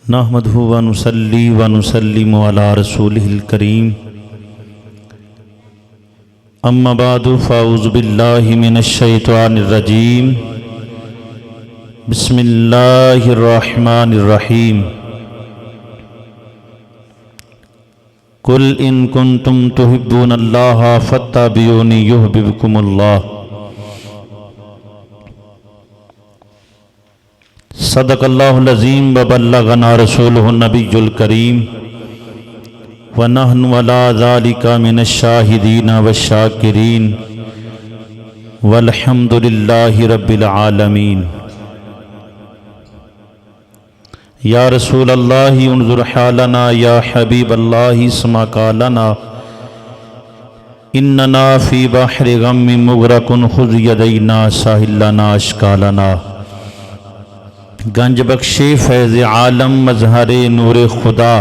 نحمدہ ونصلی ونسلم علی رسولہ الکریم اما بعد فاعوذ باللہ من الشیطان الرجیم بسم اللہ الرحمن الرحیم قل ان کنتم تحبون اللہ فاتبعونی یحببکم اللہ صدق اللہ العظیم وبلغنا رسولہ النبی الکریم ونحن علی ذلک من الشاہدین والشاکرین والحمد للہ رب العالمین۔ یا رسول اللہ انظر حالنا، یا حبیب اللہ اسمع قالنا، اننا فی بحر غم مغرق خذ یدینا ساحل لنا اشکالنا۔ گنج بخشے فیض عالم مظہر نور خدا،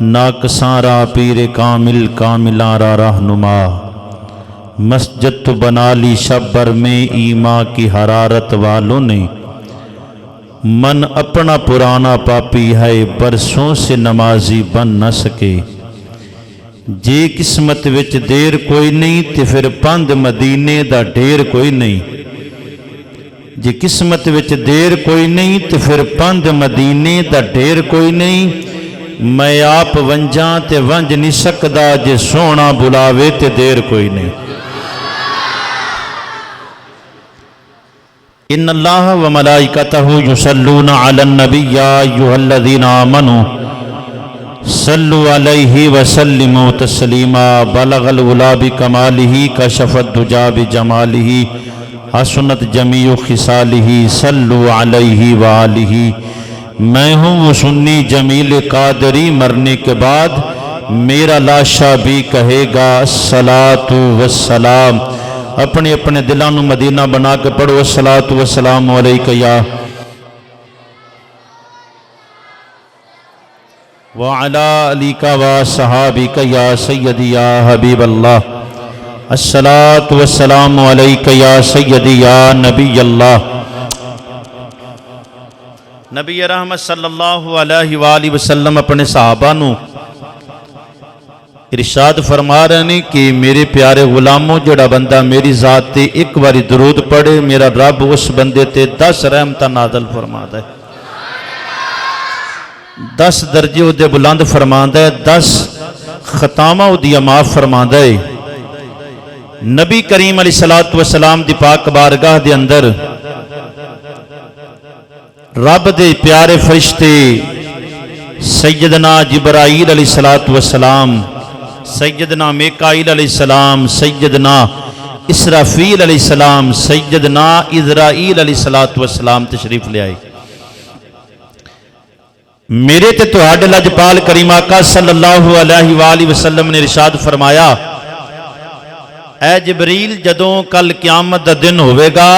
ناقصاں را پیر کامل کاملاں را رہنما۔ مسجد تو بنا لی شب بر میں ایمان کی حرارت والوں نے، من اپنا پرانا پاپی ہے برسوں سے نمازی بن نہ سکے۔ جے قسمت وچ دیر کوئی نہیں تے پھر پند مدینے دا ڈھیر کوئی نہیں۔ جے قسمت وچ دیر کوئی نہیں تے پھر پند مدینے دا ڈھیر کوئی نہیں۔ میں آپ ونجاں تے ونج نہیں سکدا، جے سونا بلاوے تے دیر کوئی نہیں۔ ان اللہ و ملائکتہ یصلون علی النبی یا ایھا الذین آمنوا صلوا علیہ وسلموا تسلیما۔ بلغ العلا بکمالہ، کشف الدجی بجمالہ، حسنت جمیع خصالہ، صلوا علیہ وآلہ۔ میں ہوں وہ سنی جمیل قادری، مرنے کے بعد میرا لاشا بھی کہے گا الصلاۃ والسلام۔ اپنے اپنے دلوں نو مدینہ بنا کے پڑھو الصلاۃ والسلام علیک یا وعلی آلک وصحابک یا سیدی یا حبیب اللہ۔ الصلاۃ والسلام علیک یا سیدی یا نبی اللہ۔ نبی رحمت صلی اللہ علیہ وآلہ وسلم اپنے صحابہ نو ارشاد فرما رہے ہیں کہ میرے پیارے غلاموں، جڑا بندہ میری ذات تے ایک باری درود پڑھے، میرا رب اس بندے تے 10 رحمتاں نازل فرماتا ہے، 10 درجے اودے بلند فرماتا ہے، 10 خطامہ اودیاں معاف فرماتا ہے۔ نبی کریم علیہ السلام دی پاک بارگاہ دے اندر رب دے پیارے فرشتے سیدنا جبرائیل علیہ السلام، سیدنا میکائیل علیہ السلام، سیدنا اسرافیل علیہ السلام، سیدنا عزرائیل علیہ السلام تشریف لے آئے۔ میرے تے تہاڈے لجپال کریم آقا صلی اللہ علیہ وآلہ وسلم نے ارشاد فرمایا، اے جبریل جدوں کل قیامت دا دن ہوئے گا،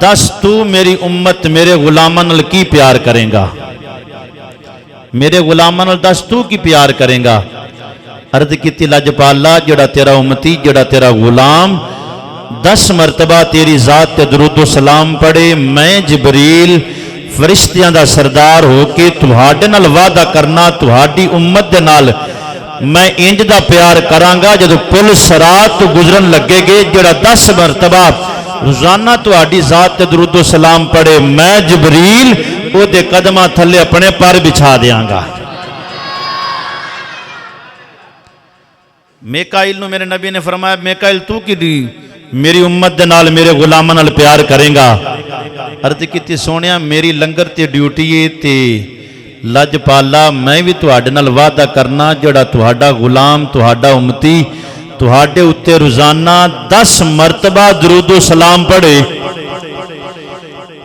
دس تو میری امت میرے غلاماں نال کی پیار کریں گا، میرے غلاماں نال دس تو کی پیار کریں گا۔ عرض کیتی لجپالا، جڑا تیرا امتی، جڑا تیرا غلام 10 مرتبہ تیری ذات تے درود و سلام پڑھے، میں جبریل فرشتیاں دا سردار ہو کے تہاڈے نال وعدہ کرنا، تہاڈی امت دے نال میں انج دا پیار کرانگا جدو پل صراط تو گزرن لگے گے، جڑا 10 مرتبہ روزانہ تہاڈی ذات تے درود و سلام پڑھے، میں جبریل او دے قدمہ تھلے اپنے پر بچھا دیاں گا۔ میکائیل نو میرے نبی نے فرمایا، میکائیل تو کی دی میری امت دے نال میرے غلاماں نال پیار کریں گا؟ عرض کیتی سونیا میری لنگر تے ڈیوٹی ہے تے لجپالا میں بھی تہاڈے نال وعدہ کرنا، جڑا تہاڈا غلام، تہاڈا امتی تہاڈے اتے روزانہ 10 مرتبہ درود و سلام پڑھے،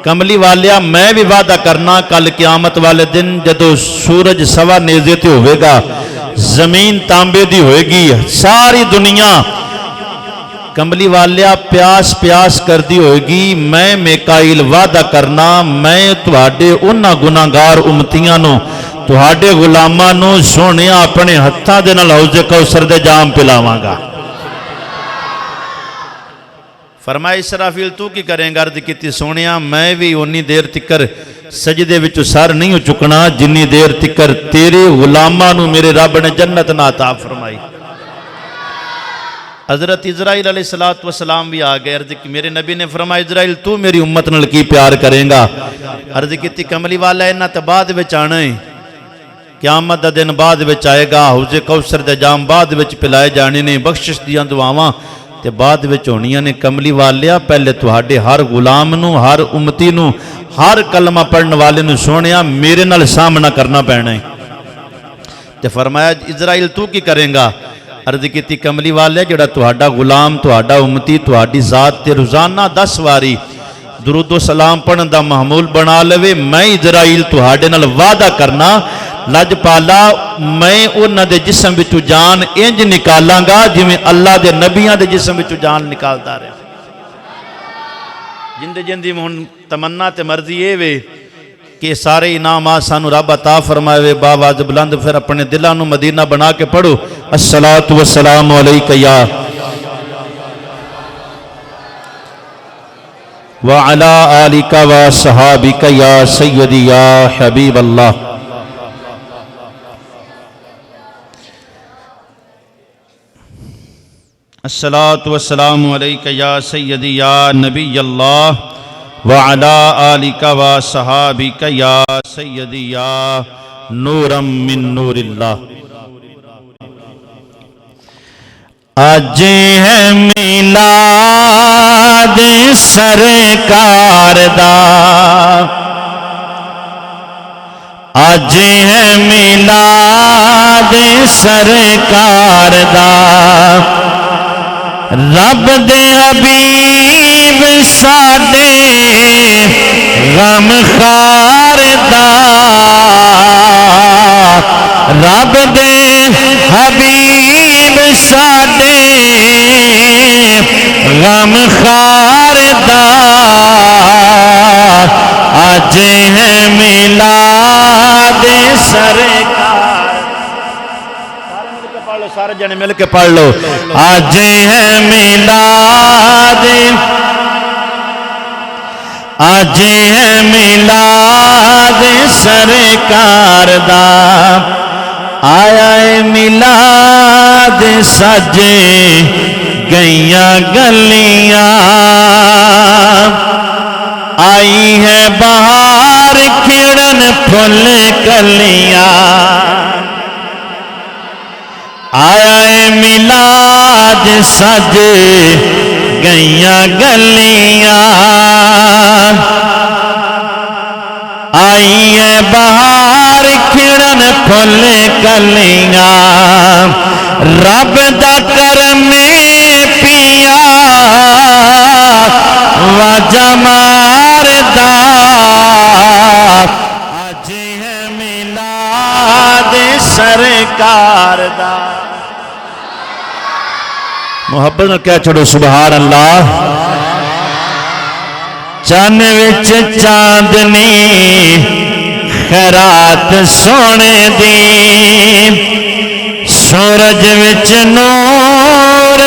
کملی والیا میں بھی وعدہ کرنا کل قیامت والے دن جدو سورج سوا نیزے تے ہوئے گا، زمین تانبے دی ہوئے گی، ساری دنیا کملی والیا پیاس پیاس کر دی ہوئے گی، میں میکائیل وعدہ کرنا میں تہاڈے انہاں گناہگار امتیاں نو، تہاڈے غلاماں نو سونیا اپنے ہتھاں دے نال حوض کوثر دے جام پلاواں گا۔ فرمایا اسرافیل تو کی کریں گا؟ عرض کیتی سونیا میں بھی انی دیر تکر سجدے وچ سر نہیں چکنا جنی دیر تکر تیرے غلاماں نو میرے رب نے جنت نہ عطا فرمائی۔ حضرت اسرائیل علیہ السلام بھی آ گئے، عرض کی میرے نبی نے فرمایا اسرائیل تو میری امت نال کی پیار کریں گا؟ عرض کی کملی والا انہاں تے بعد وچ آنا ہے، قیامت دا دن بعد وچ آئے گا، حوض کوثر دے جام بعد وچ پلائے جانے نے، بخشش دیاں دعاواں تے بعد وچ ہونیاں نے۔ کملی والیا پہلے تہاڈے ہر غلام نو، ہر امتی نو، ہر کلمہ پڑھنے والے نو سونیا میرے نال سامنا کرنا پینا ہے۔ تے فرمایا اسرائیل تو کی کریں گا؟ عرض کیتی کملی والے جڑا تہاڈا غلام، تہاڈا امتی، تہاڈی ذات تے روزانہ 10 واری درود و سلام پڑھن دا معمول بنا لوے، میں اسرائیل تہاڈے نال وعدہ کرنا لج پالا میں انہاں دے جسم وچوں جان انج نکالاں گا جویں اللہ دے نبیاں دے جسم وچوں جان نکالدا رہا۔ جندے جندی ہن تمنا تے مرضی اے وے کہ سارے انعامات سانو رب عطا فرمائے، باواز بلند پھر اپنے دلاں نو مدینہ بنا کے پڑھو الصلاۃ والسلام علیک یا وعلی آلک وصحابک یا سیدی یا حبیب اللہ۔ الصلاۃ والسلام علیک یا سیدی یا نبی اللہ وعلی آلک وصحابک یا سیدی یا نورا من نور اللہ۔ آج ہے میلاد سرکار دا، آج ہے میلاد سرکار دا، رب دے حبیب ساڈے غم خار دا، رب دے حبیب ساڈے غم خار دا، آج ہے میلاد سرکار۔ سارے جنے مل کے پڑھ لو، آج ہے میلاد، آج ہے میلاد سرکار دا، آیا ہے میلاد سجے گئیاں گلیاں، آئی ہے بہار کھڑن پھل کلیاں، آیا ہے میلاد سج گئیاں گلیاں، آئی ہے بہار کھڑن پھل کلیاں، رب دا کرم پیا واجہ ماردا، آج ہے میلاد سرکار دا۔ محبت نہ کہہ چھوڑو سبحان اللہ۔ چاند وچ چاندنی خیرات سونے دی، سورج وچ نور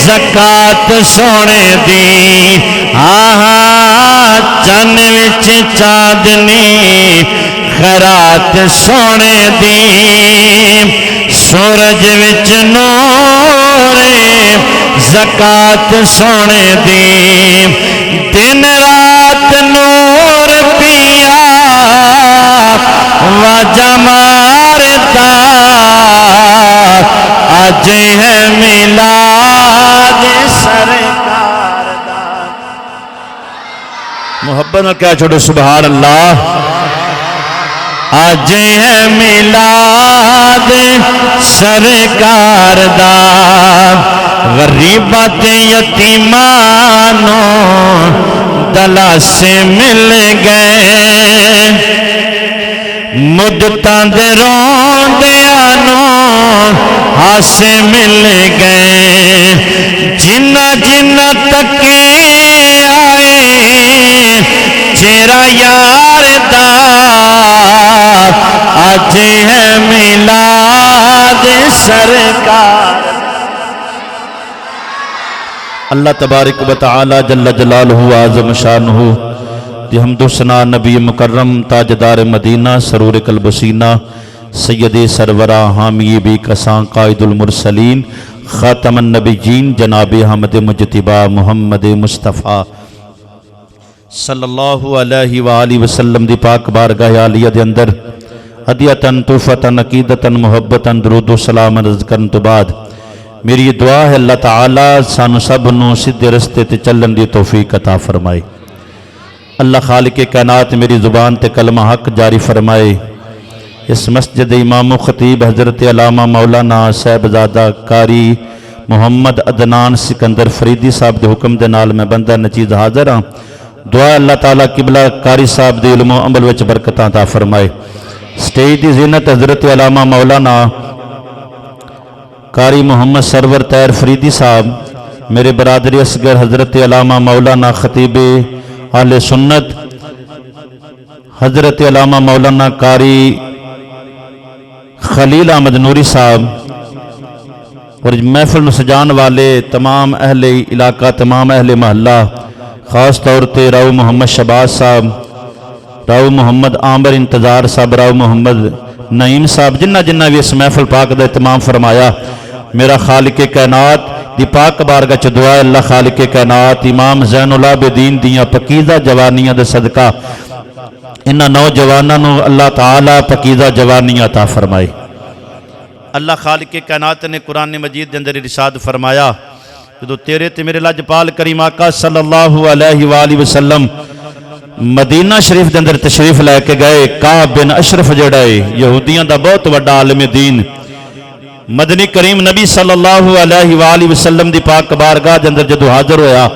زکات سونے دی، ہاں چاند وچ چاندنی خیرات سونے دی، سورج وچ نور زکات سونے دی، دن رات نور پیا واجہ ماردا، آج ہے میلاد سرکار دا۔ محبت نہ کہہ چھوڑو سبحان اللہ۔ آج ہے میلاد سرکار دا، غریبات یتیمانوں دلاسے مل گئے، مدتاں دے روندیانوں ہاسے مل گئے، جنہ جنہ تکے آئے چہرہ یار دا، آج ہے میلاد سرکار۔ اللہ تبارک و تعالی جل جلالہ عظم شانہ دی حمد و ثنا نبی مکرم تاجدار مدینہ سرور قلب سینہ سید سرورہ حامی بی کساں قائد المرسلین خاتم النبیین جناب احمد مجتبی محمد مصطفیٰ صلی اللہ علیہ وآلہ وسلم دی پاک بارگاہ عالیہ دے اندر ہدیتاً توفتاً عقیدتاً محبتاً درود و سلام عرض کرن تو بعد میری دعا ہے اللہ تعالیٰ سانو سب نو سدھے رستے تے چلن دی توفیق عطا فرمائے۔ اللہ خالق کائنات میری زبان تے کلمہ حق جاری فرمائے۔ اس مسجد امام و خطیب حضرت علامہ مولانا صاحبزادہ قاری محمد عدنان سکندر فریدی صاحب دے حکم دے نال میں بندہ نچیز حاضر ہاں۔ دعا اللہ تعالیٰ قبلہ قاری صاحب دے علم و عمل وچ برکتاں عطا فرمائے۔ سٹیج دی زینت حضرت علامہ مولانا قاری محمد سرور طاہر فریدی صاحب، میرے برادری اصغر حضرت علامہ مولانا خطیب اہل سنت حضرت علامہ مولانا قاری خلیل احمد نوری صاحب، اور محفل میں سجان والے تمام اہل علاقہ، تمام اہل محلہ، خاص طور تے راؤ محمد شہباز صاحب، راؤ محمد عامر انتظار صاحب، راؤ محمد نعیم صاحب، جنہ جنہ بھی اس محفل پاک دا اہتمام فرمایا، میرا خالق کائنات دی پاک بارگاہ چ دعا ہے اللہ خالق کائنات امام زین العابدین دیاں پکیزہ جوانیاں دے صدقہ انہاں نوجواناں نو اللہ تعالی پکیزہ جوانیاں عطا فرمائے۔ اللہ خالق کائنات نے قرآن مجید دے اندر ارشاد فرمایا، جدو تیرے تے میرے لاجپال کریم آقا صلی اللہ علیہ وآلہ وسلم مدینہ شریف دے اندر تشریف لے کے گئے، کعب بن اشرف جڑا ہے یہودیاں دا بہت بڑا عالم دین، مدنی کریم نبی صلی اللہ علیہ وآلہ وسلم دی پاک بارگاہ دے اندر جدو حاضر ہویا،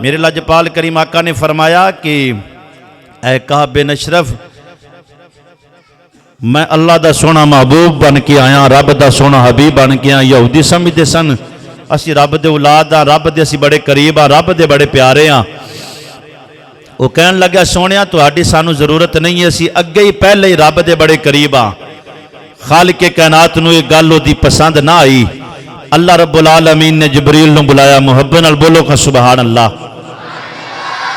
میرے لاجپال کریم آقا نے فرمایا کہ اے کعب بن اشرف، میں اللہ دا سونا محبوب بن کے آیا، رب دا سونا حبیب بن کے آیا۔ یہودی سمجھتے سن اسی رب دے اولاد ہاں، رب دے اسی بڑے قریب ہاں، رب دے بڑے پیارے ہاں۔ وہ کہن لگا سونیا تہاڈی سانو ضرورت نہیں ہے، اسی اگے ہی پہلے ہی رب دے بڑے قریب ہاں۔ خالق کائنات نو یہ گل دی پسند نہ آئی، اللہ رب العالمین نے جبریل نو بلایا، محبت نال بولو کہ سبحان اللہ۔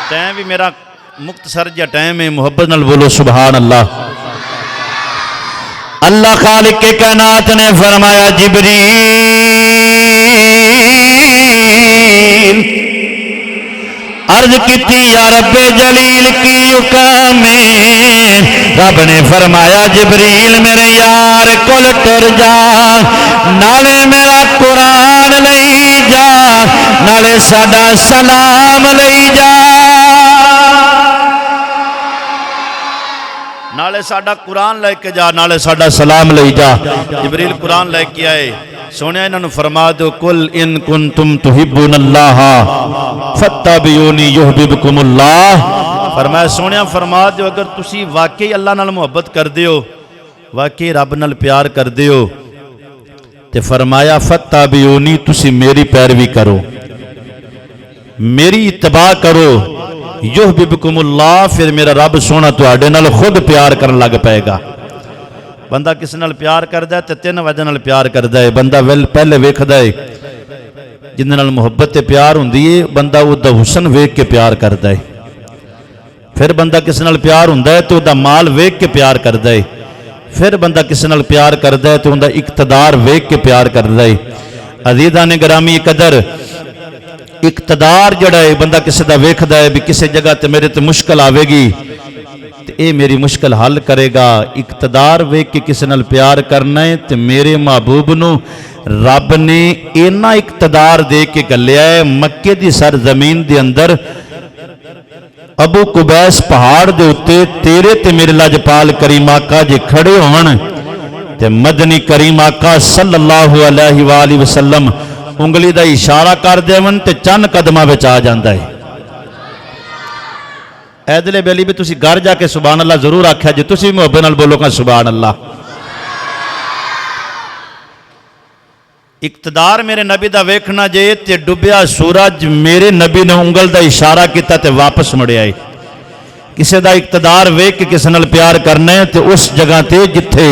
ٹائم بھی میرا مختصر جا ٹائم ہے، محبت نال بولو سبحان اللہ۔ اللہ خالق کائنات نے فرمایا جبریل عرض کیتی یا رب جلیل کی حکم میں، رب نے فرمایا جبریل میرے یار کول ٹر جا، نالے میرا قرآن لئی جا، نالے ساڈا سلام لئی جا، نالے ساڈا قرآن لے کے جا، نالے ساڈا سلام لئی جا۔ جبریل قرآن لے کے آئے، سونے انہوں نے فرما دو کل ان کنتم تحبون اللہ فاتبعونی یحببکم اللہ، فرمایا سونے فرما دو اگر تسی واقعی اللہ نال محبت کر دیو، واقعی رب نال پیار کر دیو، تے فرمایا فاتبعونی تسی میری پیروی کرو، میری اتباع کرو، یحببکم اللہ، پھر میرا رب سونا تواڈے نال خود پیار کرن لگ پائے گا۔ بندہ کس نال پیار کردا ہے تے تین وجہ نال پیار کردا ہے، بندہ پہلے ویکھدا ہے جن نال محبت تے پیار ہوندی ہے، بندہ او دا حسن ویکھ کے پیار کردا ہے، پھر بندہ کس نال پیار ہوندا ہے تے او دا مال ویکھ کے پیار کردا ہے، پھر بندہ کس نال پیار کردا ہے تے اوندا اقتدار ویکھ کے پیار کردا ہے۔ عزیزان گرامی قدر، اقتدار جڑا ہے بندہ کسی دا ویکھدا ہے بھی کسی جگہ تے میرے تے مشکل آوے گی تے اے میری مشکل حل کرے گا، اقتدار ویکھ کے کسی نال پیار کرنا ہے تے میرے محبوب نو رب نے اینا اقتدار دے کے گلیا ہے، مکے دی سرزمین دے اندر ابو قبیس پہاڑ دے اتے تیرے تے میرے لاجپال کریم آقا جے کھڑے ہون تے مدنی کریم آقا صلی اللہ علیہ وآلہ وسلم انگلی دا اشارہ کر دے من تے چند قدمہ بچ آ جاندہ ہے۔ ایدلے بیلی بھی تسی گھر جا کے سبحان اللہ ضرور آکھا جی، تسی محبت نال بولو گا سبحان اللہ۔ اقتدار میرے نبی دا ویکھنا جے تے ڈبیا سورج میرے نبی نے انگل دا اشارہ کیتا تے واپس مڑے آئے۔ کسے دا اقتدار ویکھ کے کسے نال پیار کرنے تے اس جگہ تے جتھے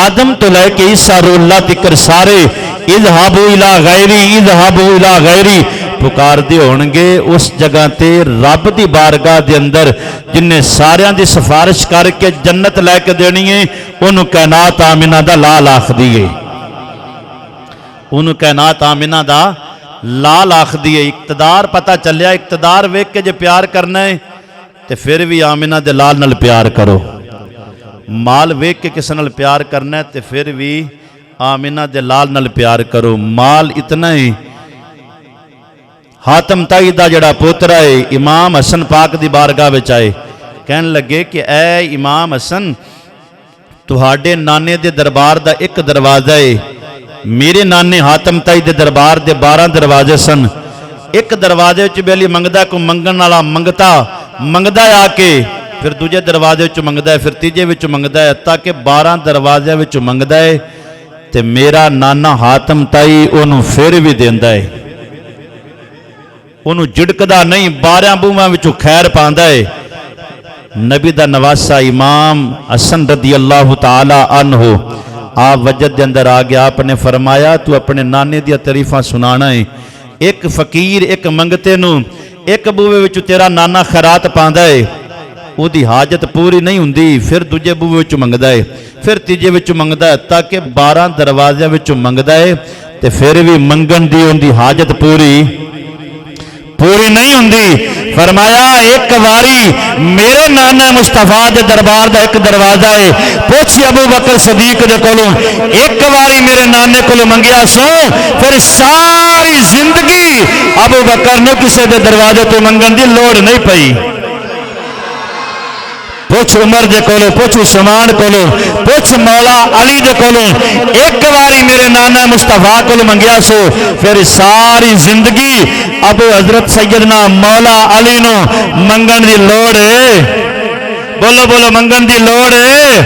آدم تو لے کے عیسیٰ روح اللہ تکر سارے اذہبوا الی غیری اذہبوا الی غیری پکار دے ہونگے اس جگہ تے رب دی بارگاہ دے اندر جنہیں ساریاں دی سفارش کر کے جنت لے کے دینی ہے انہوں کائنات آمنہ دا لال آخ دیئے انہوں کائنات آمنہ دا لال آخ دیئے اقتدار پتہ چلیا اقتدار ویک کے جو پیار کرنا ہے تے پھر بھی آمنہ دے لال نال پیار کرو مال ویک کے کس نال پیار کرنا ہے تے پھر بھی آمنہ دے لال نال پیار کرو مال اتنا ہی حاتم تائی دا جڑا پوترا ہے امام حسن پاک دی بارگاہ وچ آئے کہن لگے کہ اے امام حسن تہاڈے نانے دے دربار دا ایک دروازہ ہے میرے نانے حاتم تائی دے دربار دے 12 دروازے سن ایک دروازے وچ بیلی منگدا کو منگن والا منگدا آ کے پھر دوجے دروازے وچ منگدا ہے پھر تیجے وچ منگدا ہے تاکہ 12 دروازے وچ منگدا ہے تے میرا نانا حاتم تائی انہوں پھر بھی دیندا ہے انہوں جڑکدا نہیں 12 بوہاں وچوں خیر پاندا ہے نبی دا نواسا امام حسن رضی اللہ تعالی عنہ آپ وجد دے اندر آگے آپ نے فرمایا تو اپنے نانے دیا تعریفاں سنانا ہے ایک فقیر ایک منگتے نو ایک بوہے وچوں تیرا نانا خیرات پاندا ہے او دی حاجت پوری نہیں ہوندی پھر دوجے بوہے وچوں منگدا ہے پھر تیجے وچوں منگدا ہے تاکہ 12 دروازے وچوں منگدا ہے تے پھر بھی منگن دی ان دی حاجت پوری نہیں ہوندی فرمایا ایک واری میرے نانا مصطفیٰ دے دربار دا ایک دروازہ ہے پوچھی ابو بکر صدیق دے کولوں ایک واری میرے نانے کولوں منگیا سو پھر ساری زندگی ابو بکر نے کسے دے دروازے تو منگن دی لوڑ نہیں پئی پوچھ عمر دے کولو پوچھ عثمان کولو پوچھ مولا علی دے کولو ایک واری میرے نانا مصطفیٰ کولو منگیا سو پھر ساری زندگی ابو حضرت سیدنا مولا علی نو منگن دی لوڑ ہے بولو منگن دی لوڑ ہے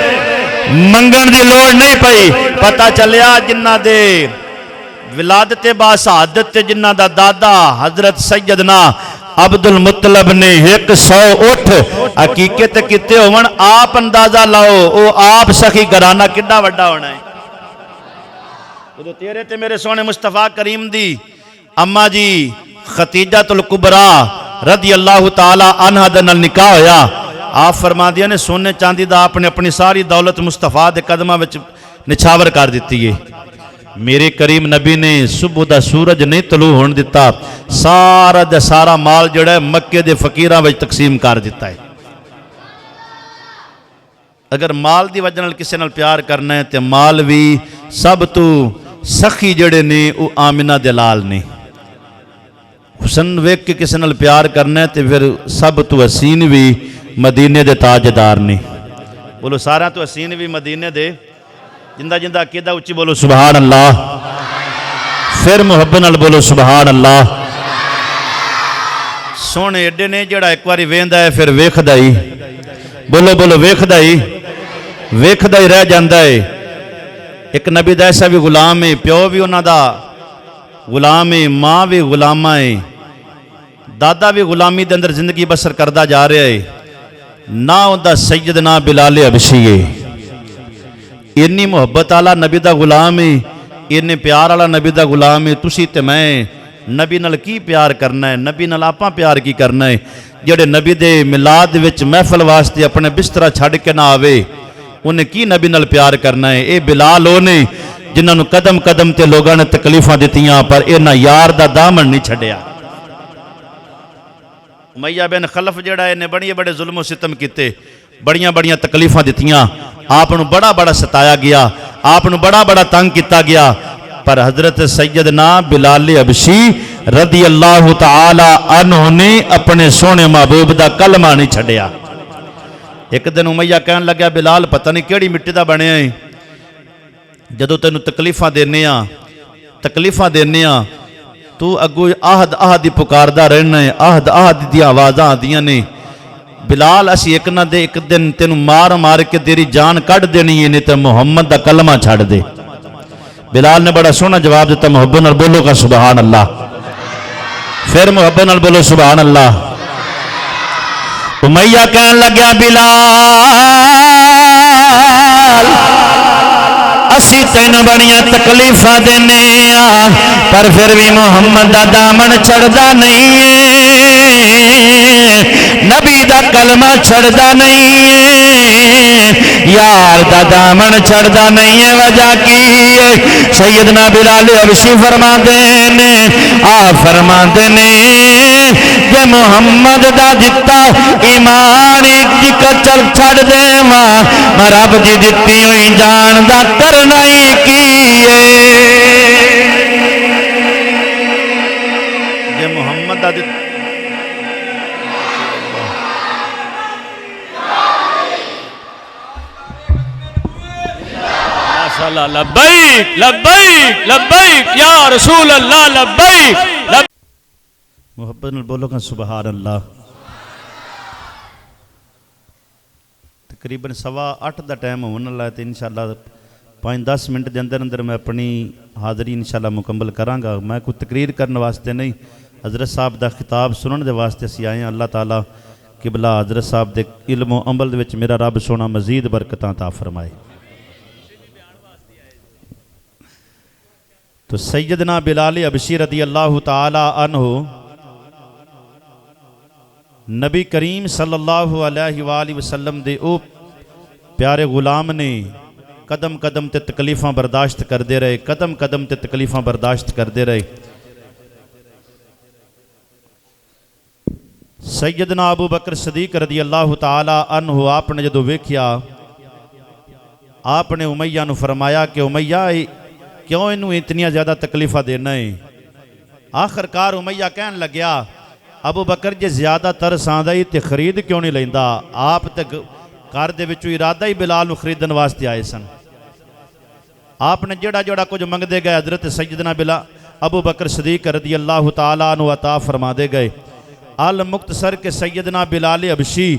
منگن دی لوڑ نہیں پئی پتہ چلیا جنہ دے ولادت باسعادت جنہ دا دادا حضرت سیدنا عبد المطلب نے 100 اٹھ حقیقت کتے ہون آپ اندازہ لاؤ او آپ سخی گرانہ کڈا وڈا ہونا ہے تو تیرے تے میرے سونے مصطفیٰ کریم دی اما جی ختیجۃ الکبریٰ رضی اللہ تعالی عنہ دے نال نکاح ہویا آپ فرما دیا نے سونے چاندی دا آپ نے اپنی ساری دولت مصطفیٰ دے قدمہ وچ نچھاور کر دیتی ہے میرے کریم نبی نے صبح دا سورج نہیں طلوع ہون دیتا سارا دا سارا مال جڑا ہے مکے دے فقیراں وچ تقسیم کر دیتا ہے اگر مال دی وجہ نال کسے نال پیار کرنا ہے تے مال بھی سب تو سخی جڑے نے او آمنہ دے لال نے حسن ویک کے کسے نال پیار کرنا ہے تے پھر سب تو حسین بھی مدینے دے تاجدار نے بولو سارا تو حسین بھی مدینے دے جندہ جندہ عقیدہ اچھی بولو سبحان اللہ پھر محبت نال بولو سبحان اللہ سونے ایڈے نے جڑا ایک واری ویندا ہے پھر ویکھدا ہی بولو ویکھدا ہی رہ جاندا ہے ایک نبی دا ایسا بھی غلام ہے پیو بھی انہاں دا غلام ہے ماں بھی غلامہ ہے دادا بھی غلامی دے اندر زندگی بسر کردہ جا رہے ہے نہ اندہ سیدنا بلال حبشی ہے انی محبت آلا نبی دا غلام ہے انی پیار آلا نبی دا غلام ہے تسی تے میں نبی نال کی پیار کرنا ہے نبی نال آپاں پیار کی کرنا ہے جڑے نبی دے میلاد وچ محفل واسطے اپنے بسترہ چھڑ کے نہ آوے انہیں کی نبی نال پیار کرنا ہے اے بلال ہونے جنہاں نو قدم قدم تے لوگاں نے تکلیفاں دیتیاں پر انہاں یار دا دامن نہیں چھڑیا امیہ بن خلف جڑا ہے نے بڑے ظلم و ستم کیتے بڑیاں تکلیفاں دیتیاں آپ نو بڑا ستایا گیا آپ نو بڑا تنگ کیتا گیا پر حضرت سیدنا بلال حبشی رضی اللہ تعالی عنہ نے اپنے سونے محبوب دا کلمہ نہیں چھڑیا ایک دن امیہ کہن لگا بلال پتہ نہیں کیڑی مٹی دا بنے ہیں جدو تینو تکلیفاں دینے ہاں تو اگو آہد پکاردہ رہنا ہے آہد دی آوازاں آدیاں نے بلال اسی ایک نہ دے ایک دن تینو مار کے تیری جان کٹ دینی ہے نہیں تو محمد دا کلمہ چھاڑ دے بلال نے بڑا سونا جواب دیتا محبت نال بولو کا سبحان اللہ پھر محبت نال بولو سبحان اللہ امیہ کہن لگیا بلال اسی تین بڑیاں تکلیفاں دینے پر پھر بھی محمد دا دامن چھڑدا نہیں ہے، نبی دا کلمہ چھڑدا نہیں ہے، یار دا دامن چھڑدا نہیں ہے۔ وجہ کی ہے؟ سیدنا بلال حبشی فرماندے نے، فرماندے نے کہ محمد دا دتا ایمان ایک چل چھڑ دے میں رب دی دتی ہوئی جان دا کرنا ہی کی ہے۔ یہ محمد دا دتا لبیک لبیک لبیک یا رسول اللہ لبیک۔ محبت نال بولو گا سبحان اللہ۔ تقریباً 7:15 دا ٹائم ہونے والا ہے تو انشاءاللہ 5-10 منٹ دے اندر اندر میں اپنی حاضری انشاءاللہ مکمل کراں گا۔ میں کوئی تقریر کرنے واسطے نہیں، حضرت صاحب دا خطاب سنن دے واسطے اسی آئے ہیں۔ اللہ تعالیٰ قبلہ حضرت صاحب دے علم و عمل دے وچ میرا رب سونا مزید برکتاں عطا فرمائے۔ تو سیدنا بلال حبشی رضی اللہ تعالی عنہ نبی کریم صلی اللہ علیہ وآلہ وسلم دے او پیارے غلام نے قدم قدم تے تکلیفاں برداشت کر دے رہے، قدم قدم تے تکلیفاں برداشت کر دے رہے۔ سیدنا ابو بکر صدیق رضی اللہ تعالی عنہ آپ نے جدو ویکھیا، آپ نے امیہ نو فرمایا کہ امیہ کیوں انہوں اتنی زیادہ تکلیفہ دینا ہے؟ آخر کار امیہ کہن لگیا، ابو بکر جے زیادہ ترس آندا ہی تے خرید کیوں نہیں لیندا؟ آپ تے گھر دے وچوں ارادہ ہی بلال نو خریدن واسطے آئے سن۔ آپ نے جڑا جڑا کچھ منگ دے گئے حضرت سیدنا بلال ابو بکر صدیق رضی اللہ تعالیٰ عنہ عطا فرما دے گئے۔ المختصر کے سیدنا بلال حبشی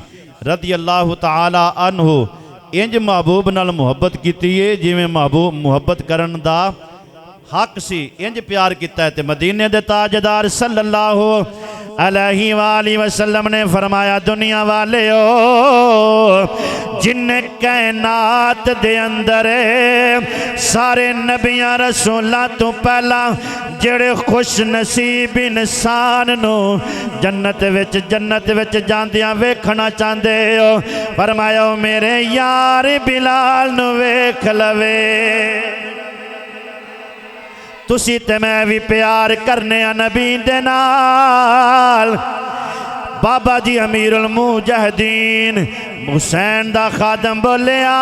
رضی اللہ تعالیٰ عنہ انج محبوب نال محبت کیتی ہے جی میں محبوب محبت کرن دا حق سی، انج پیار کیتا ہے۔ تے مدینے دے تاجدار صلی اللہ علیہ وآلہ وسلم نے فرمایا، دنیا والے ہو جن کائنات دے اندر سارے نبیاں رسولاں تو پہلا جڑے خوش نصیب انسان نو جنت وچ جاندیاں ویکھنا چاہندے ہو، فرمایا میرے یار بلال نو ویکھ لوے۔ تسی تے میں بھی پیار کرنے نبی دے نال۔ بابا جی امیر المجاہدین حسین دا خادم بولیا،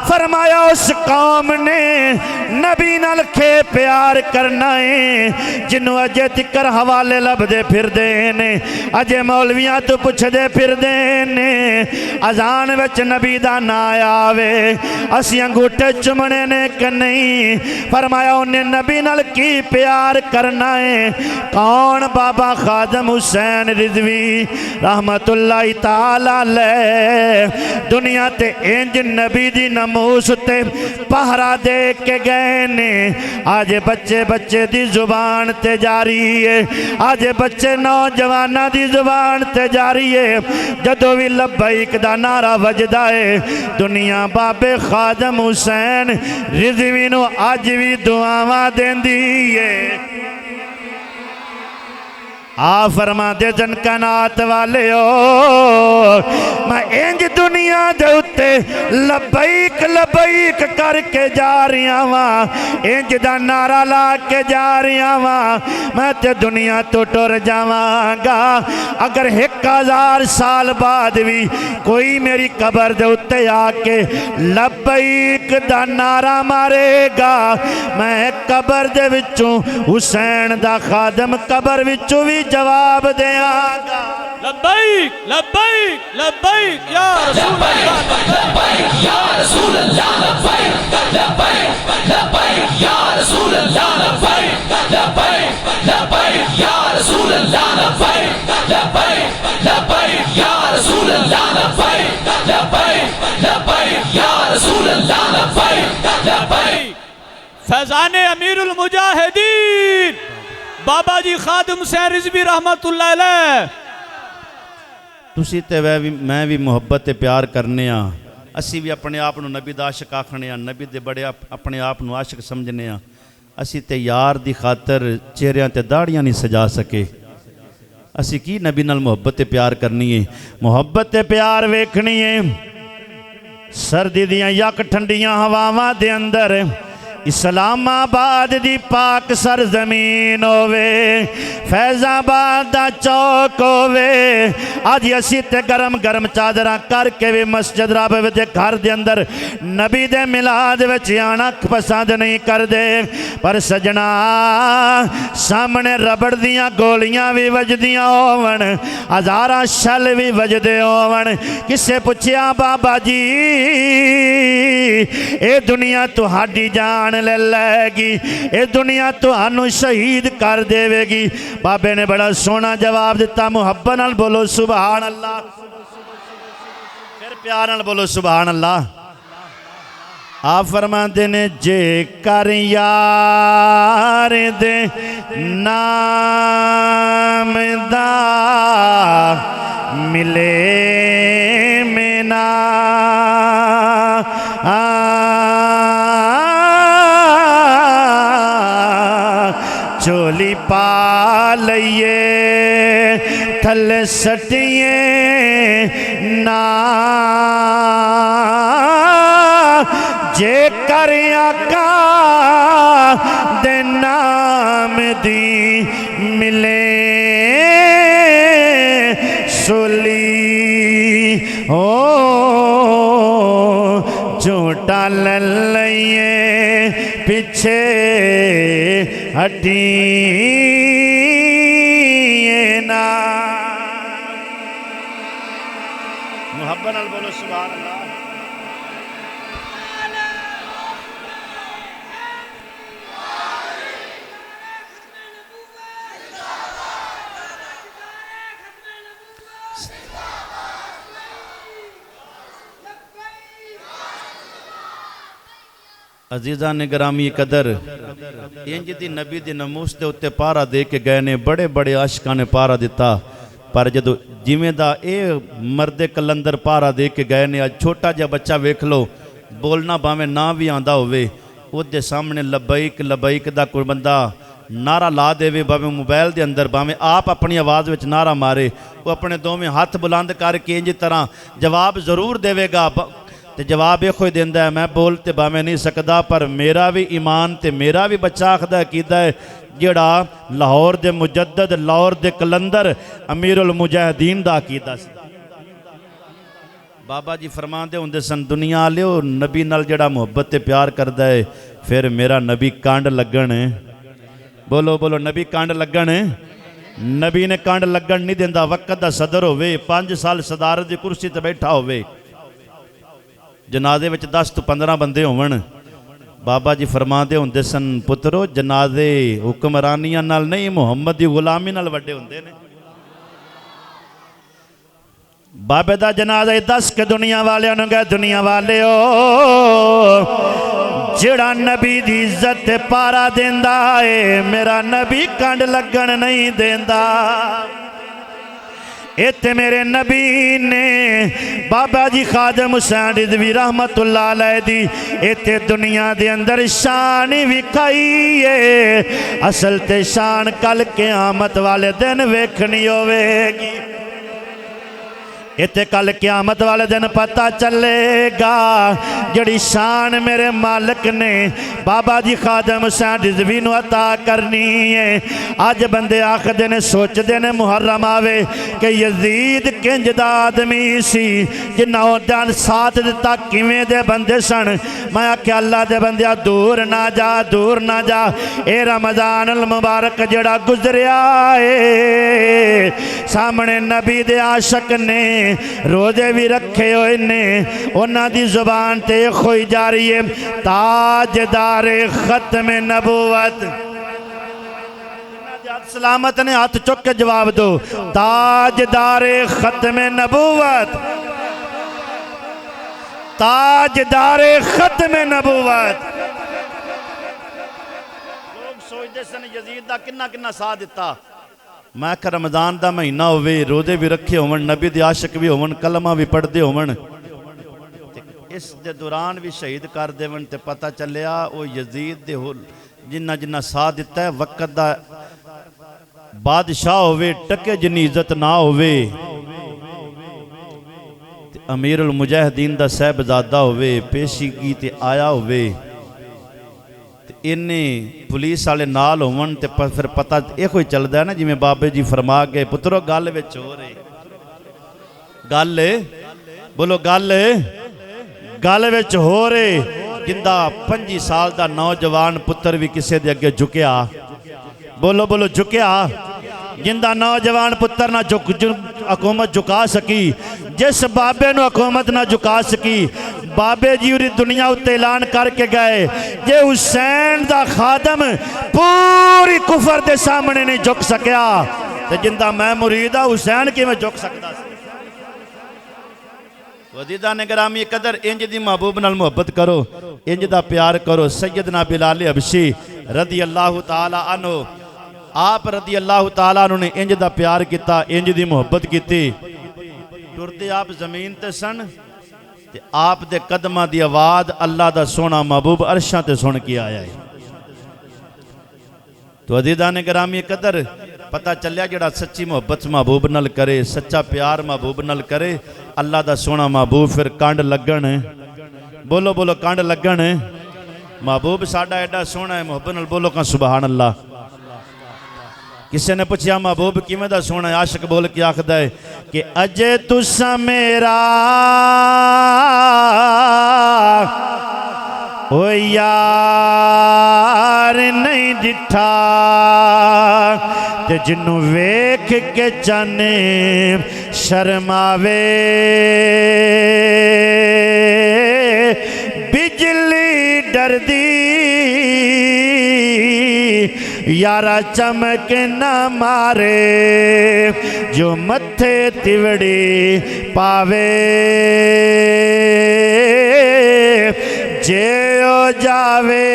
فرمایا اس قوم نے نبی نال کھے پیار کرنا ہے جنہوں اجے تکر حوالے لب دے پھر دینے، اجے مولویاں تو پوچھ دے پھر دینے، اذان وچ نبی دا نا آوے اسی انگوٹھے چمنے نے کہ نہیں۔ فرمایا انہیں نبی نال کی پیار کرنا ہے؟ کون؟ بابا خادم حسین رضوی رحمت اللہ تعالی لے دنیا تے انج نبی دی نموس تے پہرا دے کے گئے نے۔ آج بچے بچے دی زبان تے جاری ہے، آج بچے نوجوانہ دی زبان تے جاری ہے، جدو بھی لبیک دا نعرہ وجدہ ہے دنیا بابے خادم حسین رضوی نو آج بھی دعاواں دین دیئے۔ فرما دے جن کائنات والے ہو میں انج دنیا دے اتے لبیک لبیک کر کے جا رہی ہاں، انج دا نعرہ لا کے جا رہی ہاں، میں تے دنیا تو ٹر جاواں گا۔ اگر 1000 سال بعد بھی کوئی میری قبر دے اتے آ کے لبیک دا نعرہ مارے گا، میں قبر دے وچوں حسین دا خادم قبر وچوں بھی جواب دیا گا۔ لبیک لبیک لبیک یا رسول اللہ، لبیک یا رسول اللہ، لبیک لبیک لبیک یا رسول اللہ، لبیک لبیک لبیک یا رسول اللہ، لبیک لبیک لبیک یا رسول اللہ، لبیک لبیک لبیک یا رسول اللہ، لبیک لبیک۔ فیضان امیر المجاہدین بابا جی خادم حسین رضوی رحمت اللہ علیہ۔ تسی تے میں بھی محبت تے پیار کرنے ہاں، اسی بھی اپنے آپ نو نبی دا عاشق آکھنے ہاں، نبی دے بڑے اپنے آپ نو عاشق سمجھنے ہاں۔ اسی تے یار دی خاطر چہریاں تے داڑیاں نہیں سجا سکے اسی کی نبی نال محبت تے پیار کرنی ہے محبت تے پیار ویکھنی ہے سردی دیاں یک ٹھنڈیاں ہواواں دے اندر اسلام آباد دی پاک سرزمین ہووے فیض آباد دا چوک ہووے آج اسی تے گرم گرم چادراں کر کے بھی مسجد رب دے گھر دے اندر نبی دے میلاد وچ آنا پسند نہیں کر دے پر سجنا سامنے ربڑ دیاں گولیاں بھی وجدیاں ہون ہزاراں شل بھی وجدے ہون کسے پوچھیا بابا جی اے دنیا تہاڈی جان لے لے گی اے دنیا تہانوں شہید کر دے گی بابے نے بڑا سونا جواب دیتا محبت نال بولو سبحان اللہ پھر پیار نال بولو سبحان اللہ آپ فرماندے نے جے کر یار دے نام دا ملے مینا چولی پا لئیے تھل سٹیے نا جے کر آقا دے نام دی ملے سولی جھوٹا لئیے پیچھے ہٹیے نا محبت نال بولو سبحان اللہ عزیزان گرامی قدر انج دی نبی دی نموس دے اتے پارا دے کے گئے نے بڑے بڑے عاشقاں نے پارا دیتا پر جدو جیویں دا اے مرد کلندر پارا دے کے گئے نے چھوٹا جا بچہ ویکھ لو بولنا باویں نہ بھی آندا ہوئے او دے سامنے لبیک لبیک دا کوئی بندہ نعرہ لا دے وے باویں موبائل دے اندر باویں آپ اپنی آواز وچ نعرہ مارے وہ اپنے دوویں ہاتھ بلند کر کے انج طرح جواب ضرور دے گا تے جواب یہ کوئی دیندہ ہے میں بولتے باویں نہیں سکدا پر میرا بھی ایمان تے میرا بھی بچہ آخدہ عقیدہ ہے جڑا لاہور دے مجدد لاہور دے کلندر امیر المجاہدین دا عقیدہ سی بابا جی فرمان دے ہوندے سن دنیا لیو نبی نال جڑا محبت تے پیار کردہ ہے پھر میرا نبی کانڈ لگن ہے بولو بولو نبی کانڈ لگن ہے نبی نے کانڈ لگن نہیں دیندہ وقت دا صدر ہوئے 5 سال صدارت دی کرسی تے بیٹھا ہوئے جنازے وچ 10 تو 15 بندے ہون بابا جی فرما دے ہوندے سن پترو جنازے حکمرانیاں نال نہیں محمد دی غلامی نال وڈے ہوندے نے بابے دا جنازہ 10 کے دنیا والے انہوں گئے دنیا والے ہو جڑا نبی دی عزت تے پارا دیندہ ہے میرا نبی کانڈ لگن نہیں دیندہ ایتے میرے نبی نے بابا جی خادم حسین رضوی رحمت اللہ علیہ دی ایتے دنیا دے اندر شان وکھائی ہے اصل تے شان کل قیامت والے دن ویکھنی ہوئے گی ایتے کل قیامت والے دن پتہ چلے گا جڑی شان میرے مالک نے بابا جی خادم حسین رضوی نو عطا کرنی ہے آج بندے آخر نے سوچ دینے محرم آوے کہ یزید کنج دا آدمی سی جنہوں دان ساتھ دیتا کیویں دے بندے سن میں کہ اللہ دے بندیا دور نہ جا اے رمضان المبارک جڑا گزریا ہے سامنے نبی دے عاشق نے روزے بھی رکھے ہوئے نے انہاں دی زبان تے خوئی جاری ہے تاجدار ختم نبوت سلامت نے ہاتھ چک کے جواب دو تاجدار ختم نبوت تاجدار ختم نبوت لوگ سوچتے سن یزید دا کنہ ساتھ دیتا میں کہ رمضان دا مہینہ ہوئے روزے بھی رکھے ہون نبی دی عاشق بھی ہون کلمہ بھی پڑھ دے ہون اس دے دوران بھی شہید کر دے ون تے پتہ چلیا او یزید دے جنہ جنہ ساتھ دیتا ہے وقت دا بادشاہ ہوئے ٹکے جنی عزت نہ ہوئے امیر المجاہدین دا صاحبزادہ ہوئے پیشی کی تے آیا ہوئے انہیں پولیس والے نال ہون تے پھر پتہ یہ کوئی چلدا ہے نا جی میں بابے جی فرما گئے پترو گل وچ ہو رہے گل بولو گل وچ ہو رہے جندہ 25 سال دا نوجوان پتر بھی کسے دے اگے جھکیا بولو جھکیا جندہ نوجوان پتر نہ حکومت جھکا سکی جس بابے نو حکومت نہ جھکا سکی بابے جی اوری دنیا اتے اعلان کر کے گئے جے حسین دا خادم پوری کفر دے سامنے نہیں جھک سکیا تے جندہ میں مریدہ حسین کی میں جھک سکتا وزیدان گرامی قدر انج دی محبوب نال محبت کرو انج دا پیار کرو سیدنا بلال حبشی رضی اللہ تعالی عنہ آپ رضی اللہ تعالیٰ عنہ نے انج دا پیار کیتا انج دی محبت کیتی ٹرتے آپ زمین تے سن تے آپ دے قدمہ دی آواز اللہ دا سونا محبوب عرشاں تے سن کی آیا ہے تو عزیزان گرامی قدر پتہ چلیا جڑا سچی محبت محبوب نال کرے سچا پیار محبوب نال کرے اللہ دا سونا محبوب پھر کانڈ لگن بولو کانڈ لگن محبوب ساڈا ایڈا سونا ہے محبوب نال بولو کہاں سبحان اللہ کسی نے پوچھیا محبوب کی میں دا سونا ہے عاشق بول کے آخدہ ہے کہ اجے تسا میرا او یار نہیں ڈٹھا تے جنوں ویکھ کے جانے شرماوے بجلی ڈردی یارا چمک نہ مارے جو متھے تیوڑی پاوے جے او جاوے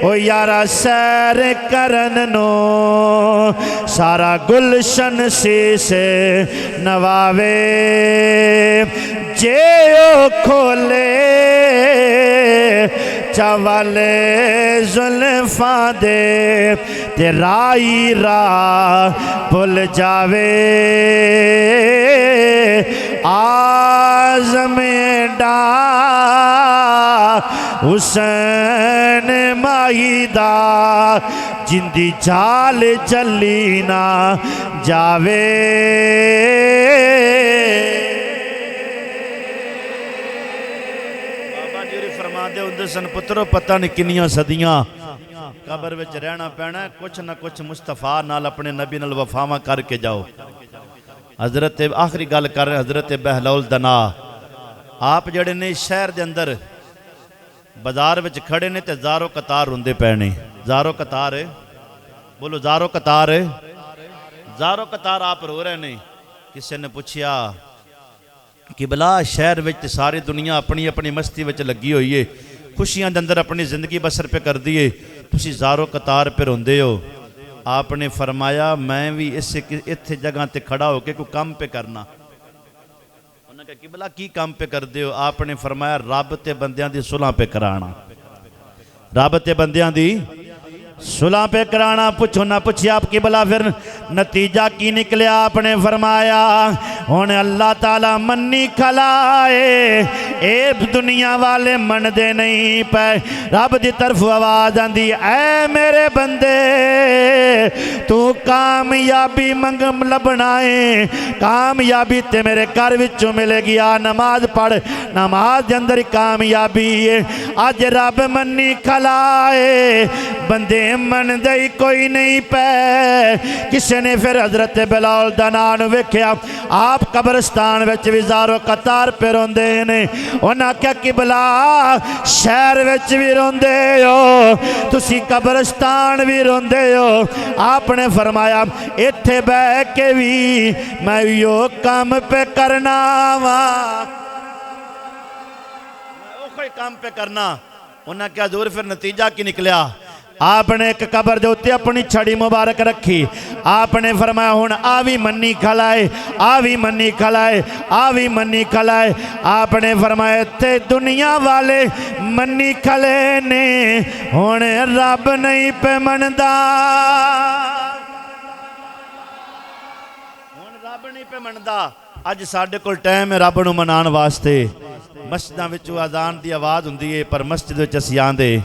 او یارا سیر کرن نو سارا گلشن سے نواوے جے او کھولے چوالے زلفاں دے تے رائی راہ بھول جاوے آزم ڈا حسین مائی دا جندی جال جلی نہ جاوے سن پترو پتہ نہیں کنیاں صدیاں قبر وچ رہنا پینا ہے کچھ نہ کچھ مصطفیٰ نال اپنے نبی نال وفاواں کر کے جاؤ حضرت آخری گل کر رہے حضرت بہلول دنا آپ جڑے نے شہر دے اندر بازار وچ کھڑے نے تے زارو قطار ہوندے پینے زارو قطار بولو زارو قطار آپ رو رہے نے کسی نے پوچھیا کہ بلا شہر وچ ساری دنیا اپنی اپنی مستی وچ لگی ہوئی ہے خوشیاں دے اندر اپنی زندگی بسر پہ کر دیئے تسی زارو قطار پہ روندے ہو آپ نے فرمایا میں بھی اس اتھے جگہ تے کھڑا ہو کے کوئی کام پہ کرنا انہوں نے کہا کہ بلا کی کام پہ کر دے ہو آپ نے فرمایا رب تے بندیاں دی صلح پہ کرانا رب تے بندیاں دی صلح پہ کرانا پوچھو نہ پوچھی آپ کی بلا پھر نتیجہ کی نکلے آپ نے فرمایا انہیں اللہ تعالیٰ منی کھلائے اے دنیا والے من دے نہیں پہ رب دی طرف آواز آندی اے میرے بندے تو کامیابی منگم لبنائے کامیابی تے میرے گھر وچوں ملے گیا نماز پڑھ نماز دے اندر کامیابی ہے آج رب منی کھلائے بندے من دے کوئی نہیں پہ کسی نے پھر حضرت بلال دنان ویکھیا آپ قبرستان وچ بھی زارو قطار پہ روندے نے انہاں کیا قبلہ شہر وچ بھی روندے ہو تسی قبرستان بھی روندے ہو آپ نے فرمایا ایتھے بہ کے بھی میں یو کام پہ کرنا کوئی کام پہ کرنا انہاں کیا دور پھر نتیجہ کی نکلیا آپ نے ایک قبر دے اتے اپنی چھڑی مبارک رکھی. آپ نے فرمایا ہن آوی منی کھلائے، آوی منی کھلائے، آوی منی کھلائے. آپ نے فرمایا تے دنیا والے منی کھلے نے ہن رب نہیں پہ مندا، ہن رب نہیں پہ مندا. اج ساڈے کول ٹائم ہے رب نو منان واسطے. مسجداں وچوں اذان دی آواز ہوندی ہے پر مسجد وچ اسی آندے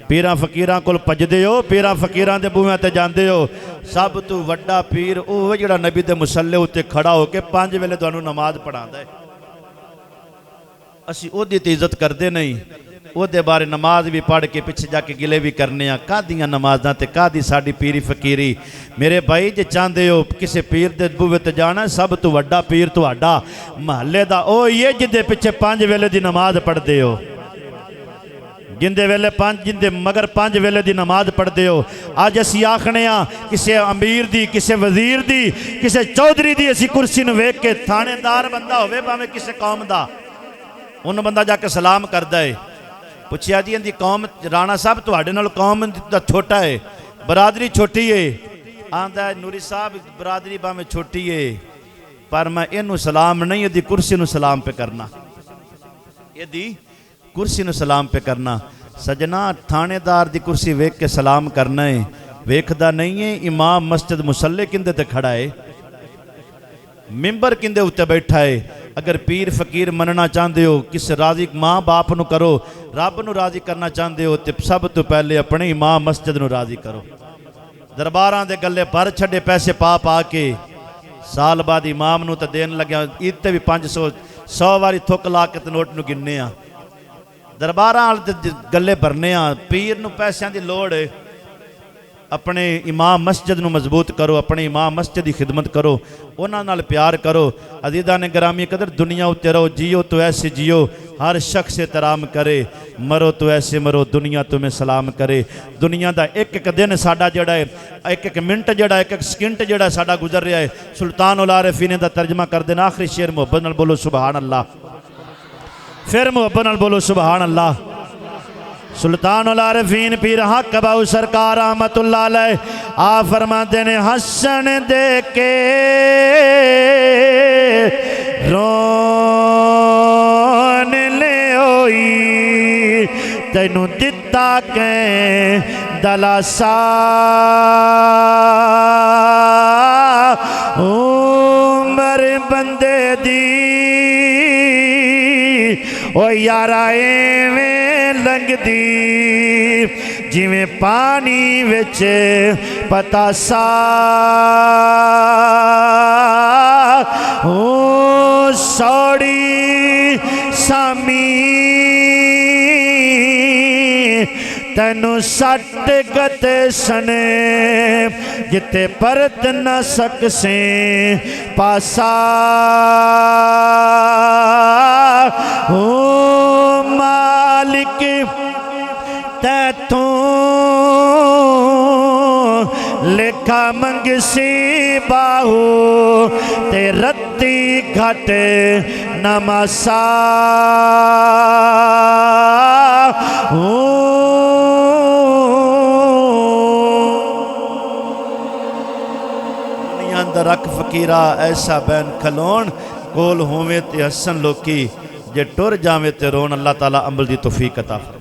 پیراں فقیراں کول پجدے ہو، پیراں فقیراں دے بوہیاں تے جاندے ہو. سب تو وڈا پیر اوہ جڑا نبی دے مصلی اُتے کھڑا ہو کے 5 ویلے تانوں نماز پڑھاندا ہے. اسی او دی تے عزت کردے نہیں، او دے بارے نماز بھی پڑھ کے پیچھے جا کے گلے بھی کرنے ہاں. کادیاں نمازاں تے کادی ساڈی پیری فقیری. میرے بھائی جے چاہندے ہو کسے پیر دے بوہے تے جانا، سب تو وڈا پیر تہاڈا محلے دا او یہ جدے پیچھے 5 ویلے دی نماز پڑھدے ہو، جندے ویلے جندے مگر 5 ویلے دی نماز پڑھدے ہو. آج اسی آکھنے ہاں کسے امیر دی، کسے وزیر دی، کسے چودھری دی اسی کرسی نو ویکھ کے تھانے دار بندہ ہوئے باویں کسے قوم دا، انہوں بندہ جا کے سلام کردا ہے. پوچھیا جی اندی قوم رانا صاحب تہاڈے نال قوم دا چھوٹا ہے، برادری چھوٹی ہے. آندا ہے نوری صاحب برادری باویں چھوٹی ہے پر میں اینو سلام نہیں ادی کرسی نو سلام پہ کرنا، ادی کرسی نو سلام پہ کرنا. سجنا تھانے دار دی کرسی ویکھ کے سلام کرنا ہے، ویکھدا نہیں ہے امام مسجد مصلی کندے تے کھڑا ہے، ممبر کندے اُتے بیٹھا ہے. اگر پیر فقیر مننا چاہندے ہو، کس راضی ماں باپ نو کرو، رب نو راضی کرنا چاہندے ہو تے سب تو پہلے اپنے امام مسجد نو راضی کرو. درباراں دے گلے بھر چھڑے پیسے پا کے سال بعد امام نو تے دین لگیا. عید تے بھی 500 100 واری تھک لا کے تے نوٹ نو گننے ہاں. درباراں گلے بھرنے ہاں. پیر نو پیسیاں دی لوڑ ہے، اپنے امام مسجد نو مضبوط کرو، اپنے امام مسجد دی خدمت کرو، انہاں نال پیار کرو. عزیزان گرامی قدر دنیا اتے رہو، جیو تو ایسے جیو ہر شخص احترام کرے، مرو تو ایسے مرو دنیا تمہیں سلام کرے. دنیا دا ایک ایک دن ساڈا جڑا ہے، ایک ایک منٹ جڑا ہے، ایک ایک سکنٹ جڑا ہے ساڈا گزر رہا ہے. سلطان العارفین دا ترجمہ کر دینا آخری شعر محبت نال بولو سبحان اللہ، پھر محبت نال بولو سبحان اللہ. سلطان العارفین پیر حق باؤ سرکار رحمت اللہ علیہ آپ فرماتے نے حسن دے کے رون لے ہوئی تینو دتا کہیں دلاسا عمر بندے دی او یارا ایویں لنگ دی جویں پانی وچ پتاسا او سوڑی سامی تینو سٹ گتے سنے جتے پرت نہ سکسیں پاسا او مالک تیتوں لکھا منگسی باہو تے رتی گھٹ نماسا دنیا اندر رکھ فقیرہ ایسا بین کھلون کول ہوئے تے حسن لوکی جے ٹر جاوے تے رون. اللہ تعالیٰ عمل دی توفیق عطا فرمائے.